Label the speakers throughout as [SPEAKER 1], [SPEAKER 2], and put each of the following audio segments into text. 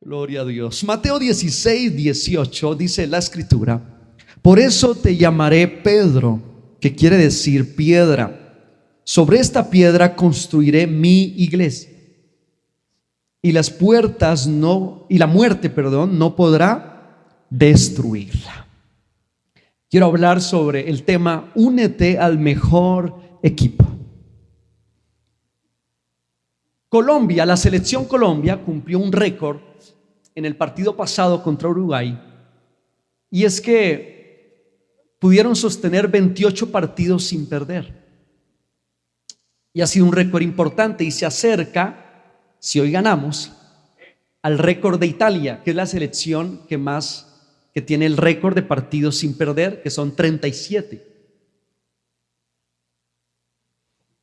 [SPEAKER 1] Gloria a Dios. Mateo 16:18 dice la escritura: por eso te llamaré Pedro, que quiere decir piedra. Sobre esta piedra construiré mi iglesia, y las puertas y la muerte, no podrá destruirla. Quiero hablar sobre el tema: únete al mejor equipo. Colombia, la selección Colombia cumplió un récord en el partido pasado contra Uruguay, y es que pudieron sostener 28 partidos sin perder. Y ha sido un récord importante y se acerca, si hoy ganamos, al récord de Italia, que es la selección que tiene el récord de partidos sin perder, que son 37.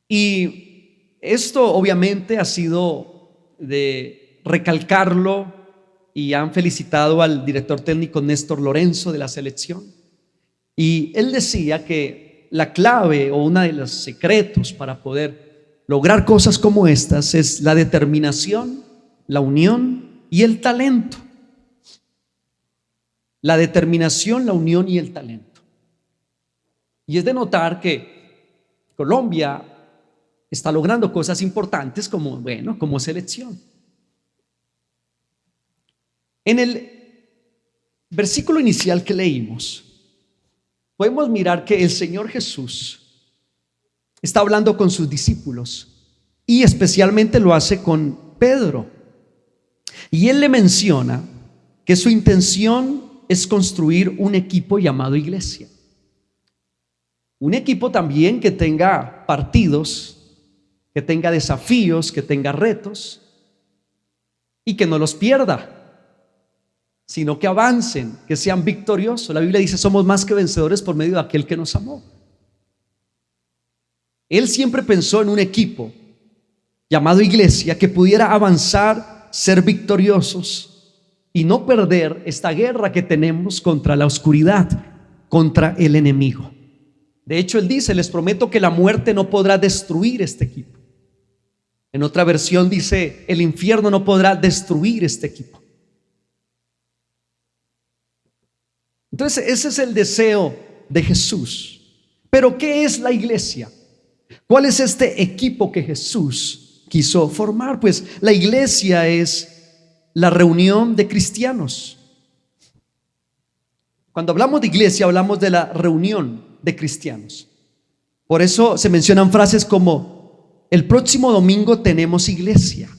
[SPEAKER 1] Y esto obviamente ha sido de recalcarlo, y han felicitado al director técnico Néstor Lorenzo de la selección. Y él decía que la clave, o uno de los secretos para poder lograr cosas como estas, es la determinación, la unión y el talento. La determinación, la unión y el talento. Y es de notar que Colombia está logrando cosas importantes como selección. En el versículo inicial que leímos, podemos mirar que el Señor Jesús está hablando con sus discípulos, y especialmente lo hace con Pedro. Y él le menciona que su intención es construir un equipo llamado iglesia. Un equipo también que tenga partidos, que tenga desafíos, que tenga retos, y que no los pierda, sino que avancen, que sean victoriosos. La Biblia dice: somos más que vencedores por medio de aquel que nos amó. Él siempre pensó en un equipo llamado iglesia que pudiera avanzar, ser victoriosos y no perder esta guerra que tenemos contra la oscuridad, contra el enemigo. De hecho, él dice: les prometo que la muerte no podrá destruir este equipo. En otra versión dice: el infierno no podrá destruir este equipo. Entonces, ese es el deseo de Jesús. Pero ¿qué es la iglesia? ¿Cuál es este equipo que Jesús quiso formar? Pues la iglesia es la reunión de cristianos. Cuando hablamos de iglesia, hablamos de la reunión de cristianos. Por eso se mencionan frases como: el próximo domingo tenemos iglesia.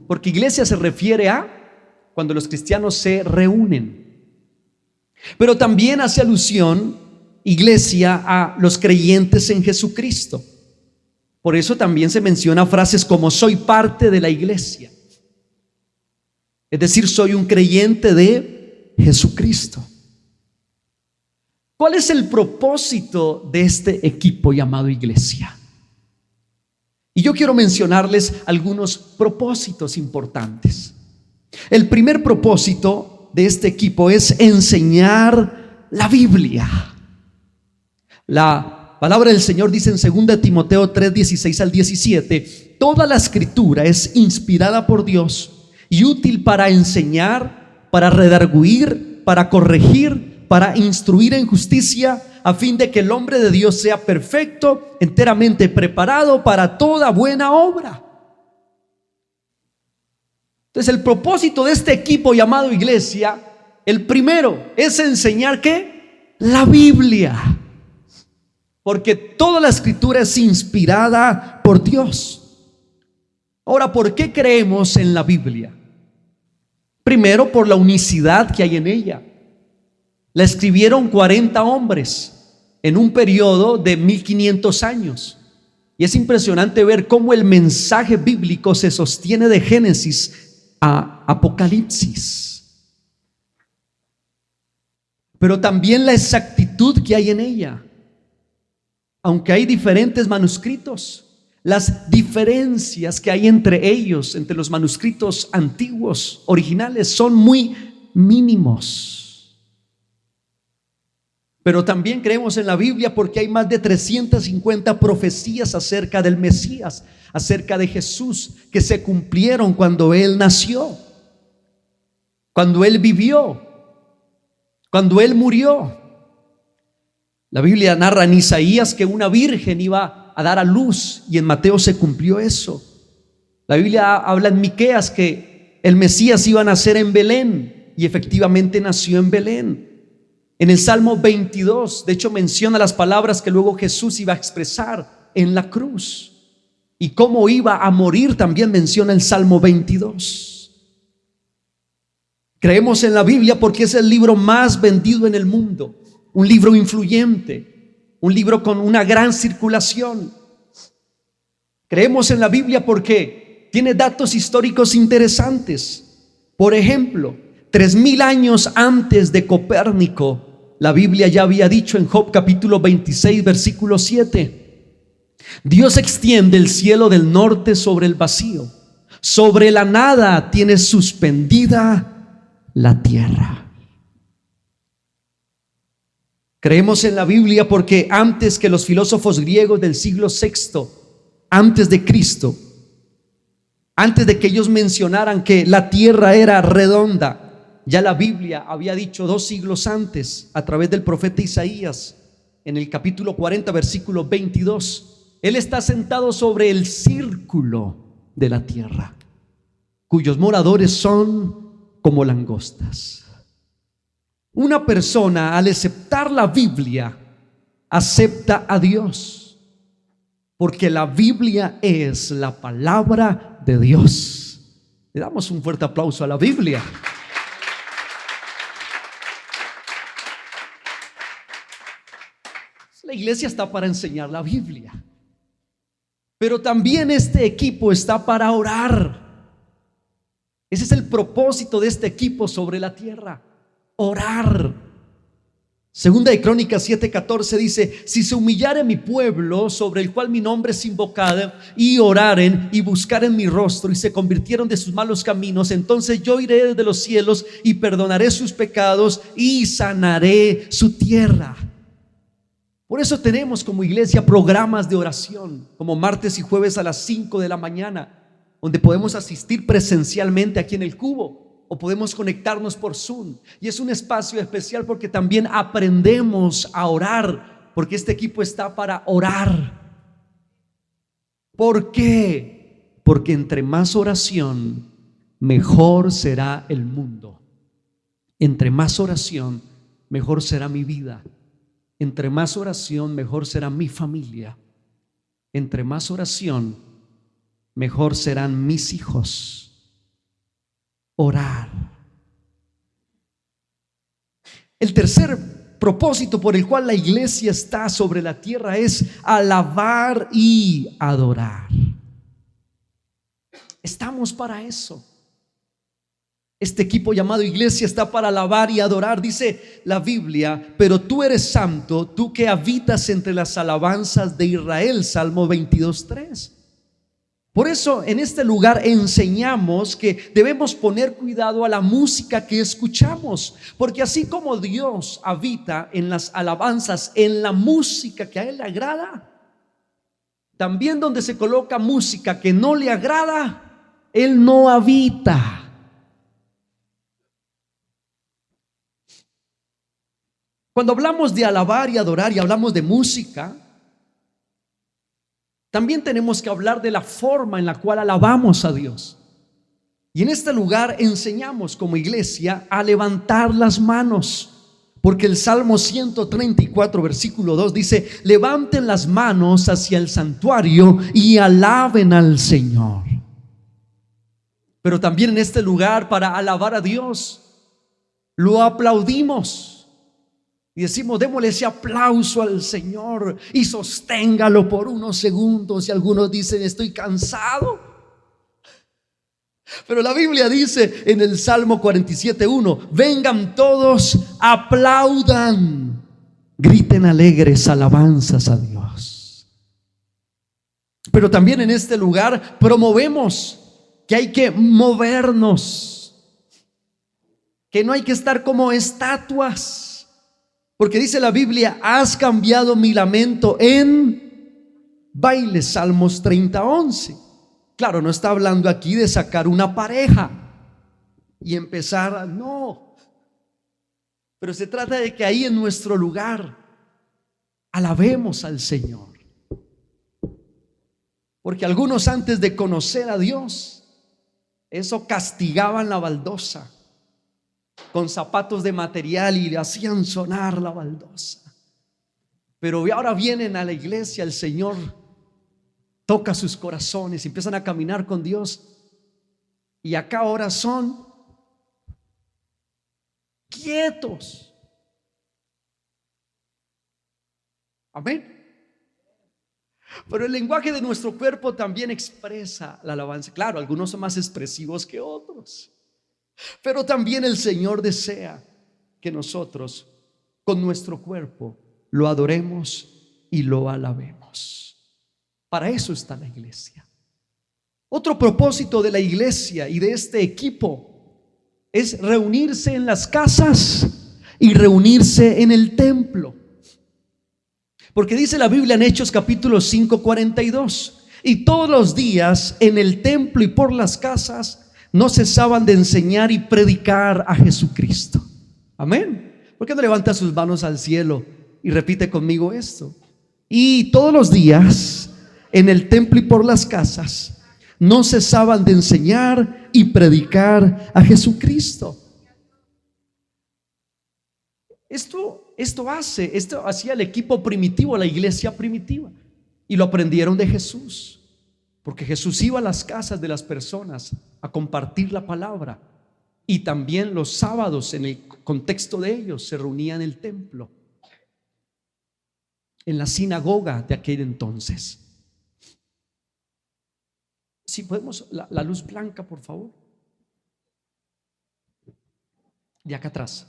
[SPEAKER 1] Porque iglesia se refiere a cuando los cristianos se reúnen. Pero también hace alusión, iglesia, a los creyentes en Jesucristo. Por eso también se menciona frases como: soy parte de la iglesia. Es decir, soy un creyente de Jesucristo. ¿Cuál es el propósito de este equipo llamado iglesia? Y yo quiero mencionarles algunos propósitos importantes. El primer propósito de este equipo es enseñar la Biblia. La palabra del Señor dice en 2 Timoteo 3:16 al 17: toda la escritura es inspirada por Dios y útil para enseñar, para redarguir, para corregir, para instruir en justicia, a fin de que el hombre de Dios sea perfecto, enteramente preparado para toda buena obra. Entonces, el propósito de este equipo llamado iglesia, el primero es enseñar ¿qué? La Biblia. Porque toda la escritura es inspirada por Dios. Ahora, ¿por qué creemos en la Biblia? Primero, por la unicidad que hay en ella. La escribieron 40 hombres en un periodo de 1500 años. Y es impresionante ver cómo el mensaje bíblico se sostiene de Génesis a Apocalipsis. Pero también la exactitud que hay en ella. Aunque hay diferentes manuscritos, las diferencias que hay entre ellos, entre los manuscritos antiguos, originales, son muy mínimos. Pero también creemos en la Biblia porque hay más de 350 profecías acerca del Mesías. acerca de Jesús que se cumplieron cuando Él nació, cuando Él vivió, cuando Él murió. La Biblia narra en Isaías que una virgen iba a dar a luz, y en Mateo se cumplió eso. La Biblia habla en Miqueas que el Mesías iba a nacer en Belén, y efectivamente nació en Belén. En el Salmo 22, de hecho, menciona las palabras que luego Jesús iba a expresar en la cruz, y cómo iba a morir también menciona el Salmo 22. Creemos en la Biblia porque es el libro más vendido en el mundo, un libro influyente, un libro con una gran circulación. Creemos en la Biblia porque tiene datos históricos interesantes. Por ejemplo, 3000 años antes de Copérnico, la Biblia ya había dicho en Job capítulo 26 versículo 7: Dios extiende el cielo del norte sobre el vacío, sobre la nada tiene suspendida la tierra. Creemos en la Biblia porque antes que los filósofos griegos del siglo VI, antes de Cristo, antes de que ellos mencionaran que la tierra era redonda, ya la Biblia había dicho 2 siglos antes, a través del profeta Isaías, en el capítulo 40 versículo 22: Él está sentado sobre el círculo de la tierra, cuyos moradores son como langostas. Una persona, al aceptar la Biblia, acepta a Dios, porque la Biblia es la palabra de Dios. Le damos un fuerte aplauso a la Biblia. La iglesia está para enseñar la Biblia, pero también este equipo está para orar. Ese es el propósito de este equipo sobre la tierra: orar. Segunda de Crónicas 7:14 dice: si se humillare mi pueblo, sobre el cual mi nombre es invocado, y oraren y buscaren mi rostro, y se convirtieron de sus malos caminos, entonces yo iré desde los cielos y perdonaré sus pecados y sanaré su tierra. Por eso tenemos como iglesia programas de oración, como martes y jueves a las 5 de la mañana, donde podemos asistir presencialmente aquí en el Cubo, o podemos conectarnos por Zoom. Y es un espacio especial porque también aprendemos a orar, porque este equipo está para orar. ¿Por qué? Porque entre más oración, mejor será el mundo. Entre más oración, mejor será mi vida. Entre más oración, mejor será mi familia. Entre más oración, mejor serán mis hijos. Orar. El tercer propósito por el cual la iglesia está sobre la tierra es alabar y adorar. Estamos para eso. Este equipo llamado iglesia está para alabar y adorar. Dice la Biblia: pero tú eres santo, tú que habitas entre las alabanzas de Israel. Salmo 22:3. Por eso en este lugar enseñamos que debemos poner cuidado a la música que escuchamos, porque así como Dios habita en las alabanzas, en la música que a Él le agrada, también donde se coloca música que no le agrada, Él no habita. Cuando hablamos de alabar y adorar y hablamos de música, también tenemos que hablar de la forma en la cual alabamos a Dios. Y en este lugar enseñamos como iglesia a levantar las manos, porque el Salmo 134 versículo 2 dice: levanten las manos hacia el santuario y alaben al Señor. Pero también en este lugar, para alabar a Dios, lo aplaudimos. Y decimos: démosle ese aplauso al Señor y sosténgalo por unos segundos. Y algunos dicen: estoy cansado. Pero la Biblia dice en el Salmo 47:1: vengan todos, aplaudan, griten alegres alabanzas a Dios. Pero también en este lugar promovemos que hay que movernos, que no hay que estar como estatuas. Porque dice la Biblia: has cambiado mi lamento en baile. Salmos 30:11. Claro, no está hablando aquí de sacar una pareja y empezar, no. Pero se trata de que ahí en nuestro lugar alabemos al Señor. Porque algunos antes de conocer a Dios, eso castigaban la baldosa con zapatos de material y le hacían sonar la baldosa. Pero ahora vienen a la iglesia, el Señor toca sus corazones, empiezan a caminar con Dios. Y acá ahora son quietos. Amén. Pero el lenguaje de nuestro cuerpo también expresa la alabanza. Claro, algunos son más expresivos que otros, pero también el Señor desea que nosotros con nuestro cuerpo lo adoremos y lo alabemos. Para eso está la iglesia. Otro propósito de la iglesia y de este equipo es reunirse en las casas y reunirse en el templo. Porque dice la Biblia en Hechos capítulo 5, 42: y todos los días en el templo y por las casas no cesaban de enseñar y predicar a Jesucristo. Amén. ¿Por qué no levanta sus manos al cielo y repite conmigo esto? Y todos los días en el templo y por las casas no cesaban de enseñar y predicar a Jesucristo. Esto hacía el equipo primitivo, la iglesia primitiva, y lo aprendieron de Jesús, porque Jesús iba a las casas de las personas a compartir la palabra, y también los sábados en el contexto de ellos se reunía en el templo, en la sinagoga de aquel entonces. Si podemos, la luz blanca, por favor, de acá atrás.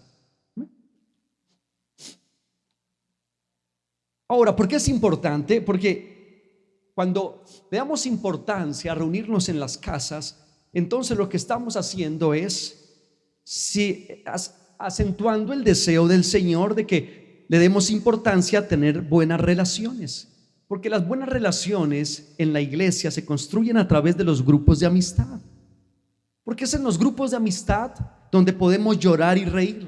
[SPEAKER 1] Ahora, ¿por qué es importante? Porque cuando le damos importancia a reunirnos en las casas, entonces lo que estamos haciendo es acentuando el deseo del Señor de que le demos importancia a tener buenas relaciones. Porque las buenas relaciones en la iglesia se construyen a través de los grupos de amistad. Porque es en los grupos de amistad donde podemos llorar y reír.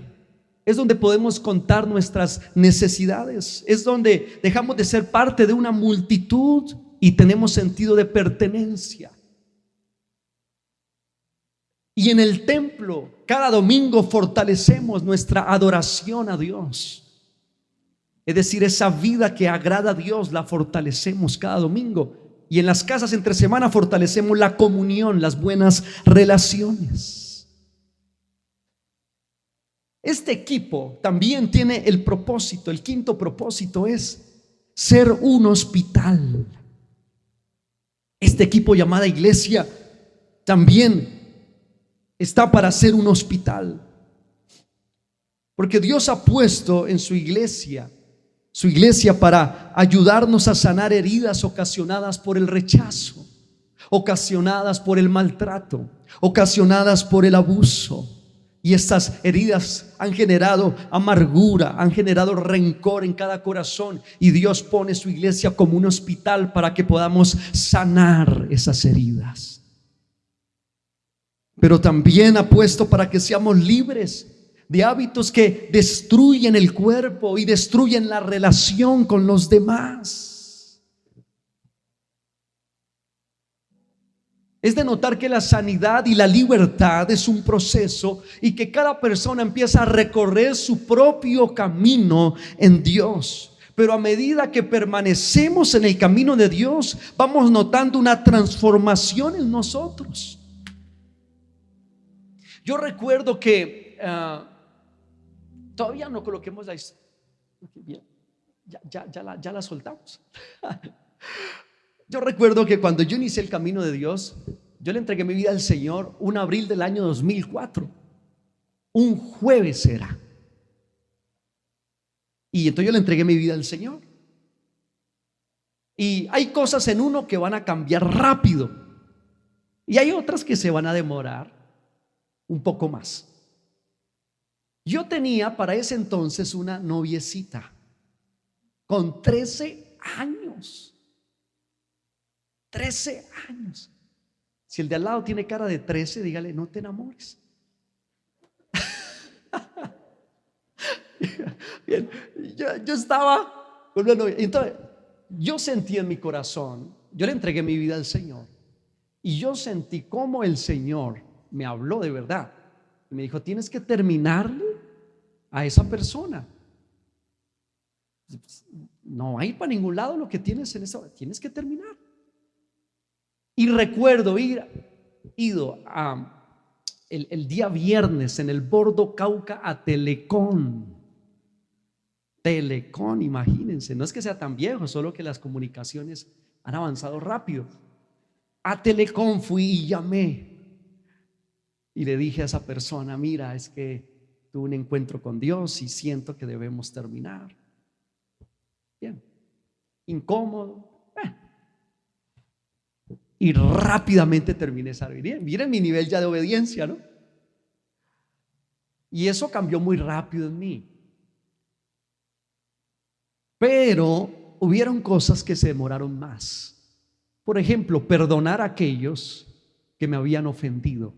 [SPEAKER 1] Es donde podemos contar nuestras necesidades. Es donde dejamos de ser parte de una multitud y tenemos sentido de pertenencia. Y en el templo, cada domingo fortalecemos nuestra adoración a Dios. Es decir, esa vida que agrada a Dios la fortalecemos cada domingo. Y en las casas entre semana fortalecemos la comunión, las buenas relaciones. Este equipo también tiene el propósito, el quinto propósito es ser un hospital. Este equipo llamada iglesia también está para ser un hospital. Porque Dios ha puesto en su iglesia para ayudarnos a sanar heridas ocasionadas por el rechazo, ocasionadas por el maltrato, ocasionadas por el abuso. Y estas heridas han generado amargura, han generado rencor en cada corazón. Y Dios pone su iglesia como un hospital para que podamos sanar esas heridas. Pero también ha puesto para que seamos libres de hábitos que destruyen el cuerpo y destruyen la relación con los demás. Es de notar que la sanidad y la libertad es un proceso y que cada persona empieza a recorrer su propio camino en Dios. Pero a medida que permanecemos en el camino de Dios, vamos notando una transformación en nosotros. Yo recuerdo que todavía no coloquemos la ya la soltamos. Yo recuerdo que cuando yo inicié el camino de Dios, yo le entregué mi vida al Señor un abril del año 2004. Un jueves era. Y entonces yo le entregué mi vida al Señor. Y hay cosas en uno que van a cambiar rápido. Y hay otras que se van a demorar un poco más. Yo tenía para ese entonces una noviecita con 13 años. 13 años. Si el de al lado tiene cara de 13, dígale, no te enamores. Bien, yo estaba con una novia. Entonces, yo sentí en mi corazón, yo le entregué mi vida al Señor. Y yo sentí cómo el Señor me habló de verdad. Y me dijo, tienes que terminarle a esa persona. No hay para ningún lado lo que tienes en eso. Tienes que terminar. Y recuerdo ido el día viernes en el Bordo Cauca a Telecom. Telecom, imagínense, no es que sea tan viejo, solo que las comunicaciones han avanzado rápido. A Telecom fui y llamé y le dije a esa persona, mira, es que tuve un encuentro con Dios y siento que debemos terminar. Bien, incómodo, y rápidamente terminé esa vida. Miren mi nivel ya de obediencia, ¿no? Y eso cambió muy rápido en mí. Pero hubieron cosas que se demoraron más. Por ejemplo, perdonar a aquellos que me habían ofendido.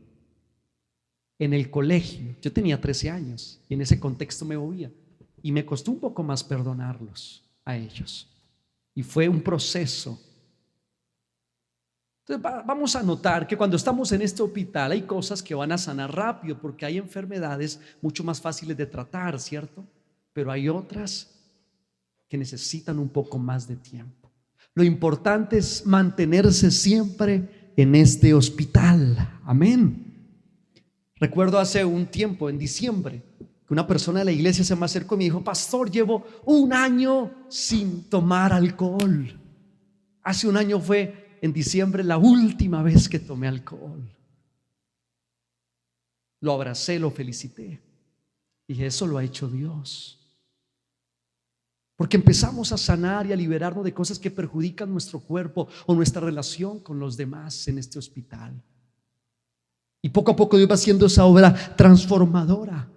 [SPEAKER 1] En el colegio, yo tenía 13 años y en ese contexto me movía. Y me costó un poco más perdonarlos a ellos. Y fue un proceso. Entonces vamos a notar que cuando estamos en este hospital hay cosas que van a sanar rápido porque hay enfermedades mucho más fáciles de tratar, ¿cierto? Pero hay otras que necesitan un poco más de tiempo. Lo importante es mantenerse siempre en este hospital. Amén. Recuerdo hace un tiempo, en diciembre, que una persona de la iglesia se me acercó y me dijo, pastor, llevo un año sin tomar alcohol. Hace un año fue en diciembre la última vez que tomé alcohol. Lo abracé, lo felicité. Dije, eso lo ha hecho Dios. Porque empezamos a sanar y a liberarnos de cosas que perjudican nuestro cuerpo o nuestra relación con los demás en este hospital. Y poco a poco Dios va haciendo esa obra transformadora.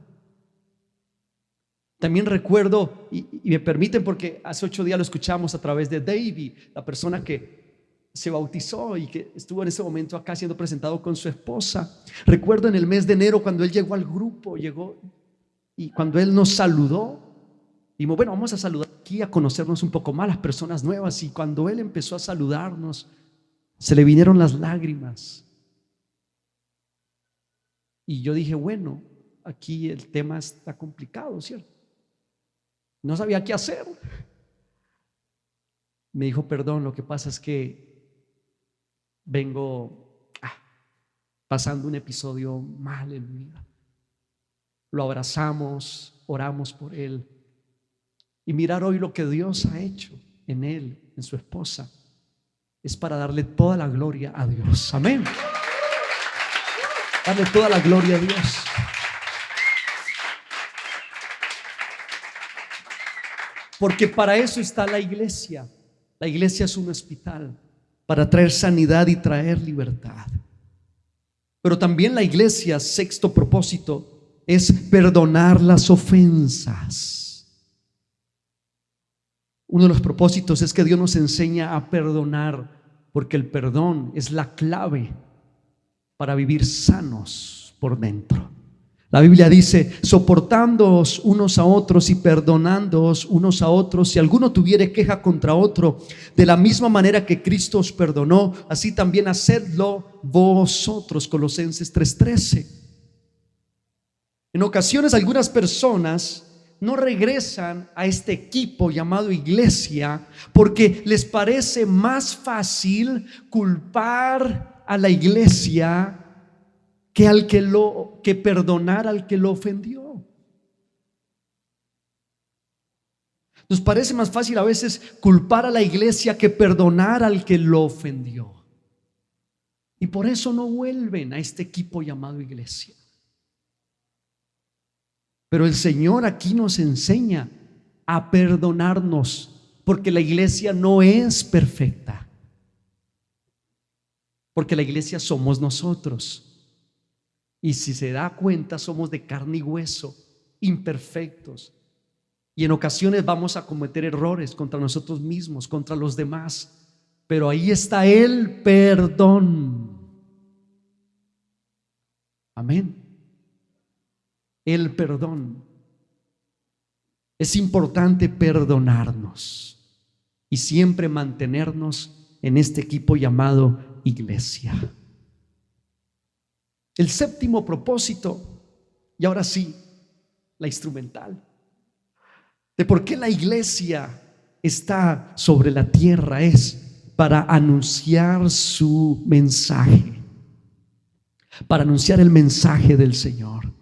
[SPEAKER 1] También recuerdo, y me permiten porque hace 8 días lo escuchamos a través de David, la persona que se bautizó y que estuvo en ese momento acá siendo presentado con su esposa. Recuerdo en el mes de enero cuando él llegó al grupo, y cuando él nos saludó, dijimos, bueno, vamos a saludar aquí, a conocernos un poco más, las personas nuevas. Y cuando él empezó a saludarnos, se le vinieron las lágrimas. Y yo dije, bueno, aquí el tema está complicado, ¿cierto? No sabía qué hacer. Me dijo, perdón, lo que pasa es que vengo pasando un episodio mal en mi vida. Lo abrazamos, oramos por él. Y mirar hoy lo que Dios ha hecho en él, en su esposa, es para darle toda la gloria a Dios. Amén. Darle toda la gloria a Dios. Porque para eso está la iglesia. La iglesia es un hospital para traer sanidad y traer libertad. Pero también la iglesia, sexto propósito, es perdonar las ofensas. Uno de los propósitos es que Dios nos enseña a perdonar, porque el perdón es la clave para vivir sanos por dentro. La Biblia dice, soportándoos unos a otros y perdonándoos unos a otros, si alguno tuviere queja contra otro, de la misma manera que Cristo os perdonó, así también hacedlo vosotros. Colosenses 3:13. En ocasiones algunas personas no regresan a este equipo llamado iglesia porque les parece más fácil culpar a la iglesia que perdonar al que lo ofendió. Nos parece más fácil a veces culpar a la iglesia que perdonar al que lo ofendió. Y por eso no vuelven a este equipo llamado iglesia. Pero el Señor aquí nos enseña a perdonarnos, porque la iglesia no es perfecta. Porque la iglesia somos nosotros. Y si se da cuenta, somos de carne y hueso, imperfectos. Y en ocasiones vamos a cometer errores contra nosotros mismos, contra los demás. Pero ahí está el perdón. Amén. El perdón. Es importante perdonarnos y siempre mantenernos en este equipo llamado iglesia. El séptimo propósito, y ahora sí, la instrumental, de por qué la iglesia está sobre la tierra, es para anunciar su mensaje, para anunciar el mensaje del Señor.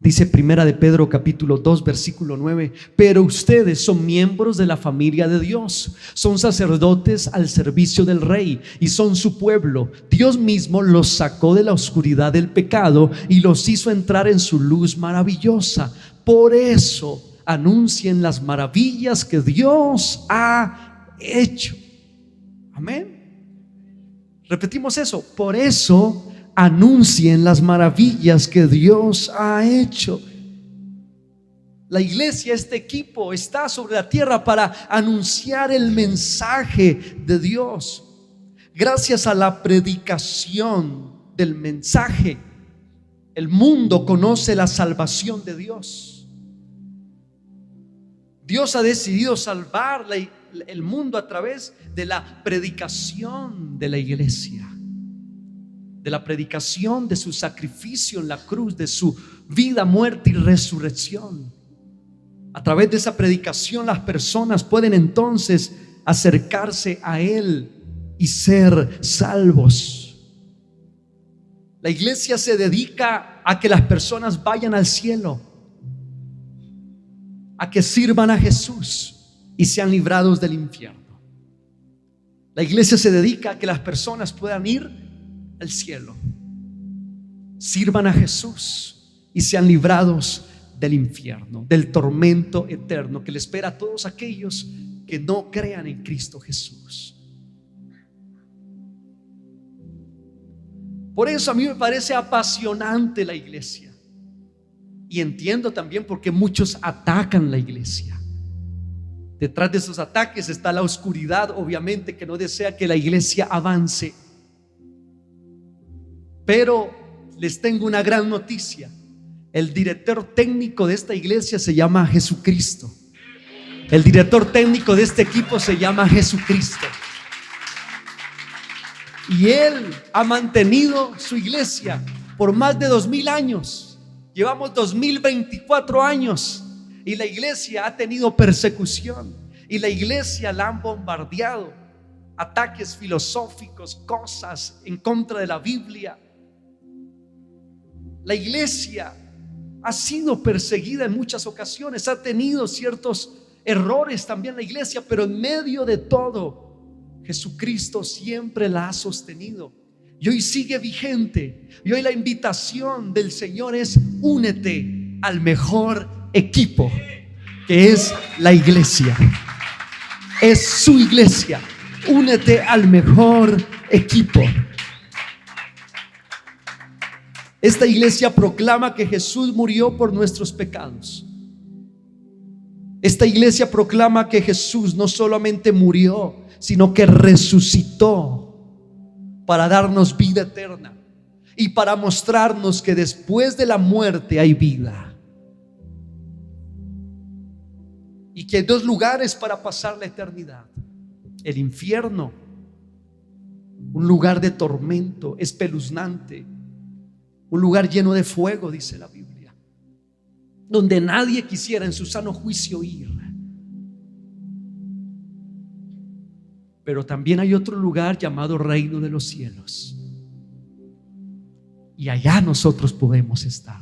[SPEAKER 1] Dice Primera de Pedro capítulo 2 versículo 9: pero ustedes son miembros de la familia de Dios, son sacerdotes al servicio del Rey y son su pueblo. Dios mismo los sacó de la oscuridad del pecado y los hizo entrar en su luz maravillosa. Por eso anuncien las maravillas que Dios ha hecho. Amén. Repetimos eso. Por eso anuncien las maravillas que Dios ha hecho. La iglesia, este equipo, está sobre la tierra para anunciar el mensaje de Dios. Gracias a la predicación del mensaje, el mundo conoce la salvación de Dios. Dios ha decidido salvar el mundo a través de la predicación de la iglesia, de la predicación de su sacrificio en la cruz, de su vida, muerte y resurrección. A través de esa predicación las personas pueden entonces acercarse a Él y ser salvos. La iglesia se dedica a que las personas vayan al cielo, a que sirvan a Jesús y sean librados del infierno. La iglesia se dedica a que las personas puedan ir al cielo, sirvan a Jesús y sean librados del infierno, del tormento eterno que le espera a todos aquellos que no crean en Cristo Jesús. Por eso a mí me parece apasionante la iglesia, y entiendo también por qué muchos atacan la iglesia. Detrás de esos ataques está la oscuridad, obviamente, que no desea que la iglesia avance. Pero les tengo una gran noticia: el director técnico de esta iglesia se llama Jesucristo. El director técnico de este equipo se llama Jesucristo. Y Él ha mantenido su iglesia por más de 2000 años. Llevamos 2024 años y la iglesia ha tenido persecución, y la iglesia la han bombardeado, ataques filosóficos, cosas en contra de la Biblia. La iglesia ha sido perseguida en muchas ocasiones, ha tenido ciertos errores también la iglesia, pero en medio de todo, Jesucristo siempre la ha sostenido y hoy sigue vigente. Y hoy la invitación del Señor es: únete al mejor equipo, que es la iglesia. Es su iglesia. Únete al mejor equipo. Esta iglesia proclama que Jesús murió por nuestros pecados. Esta iglesia proclama que Jesús no solamente murió, sino que resucitó para darnos vida eterna y para mostrarnos que después de la muerte hay vida, y que hay dos lugares para pasar la eternidad: el infierno, un lugar de tormento espeluznante, un lugar lleno de fuego, dice la Biblia, donde nadie quisiera en su sano juicio ir. Pero también hay otro lugar llamado reino de los cielos, y allá nosotros podemos estar.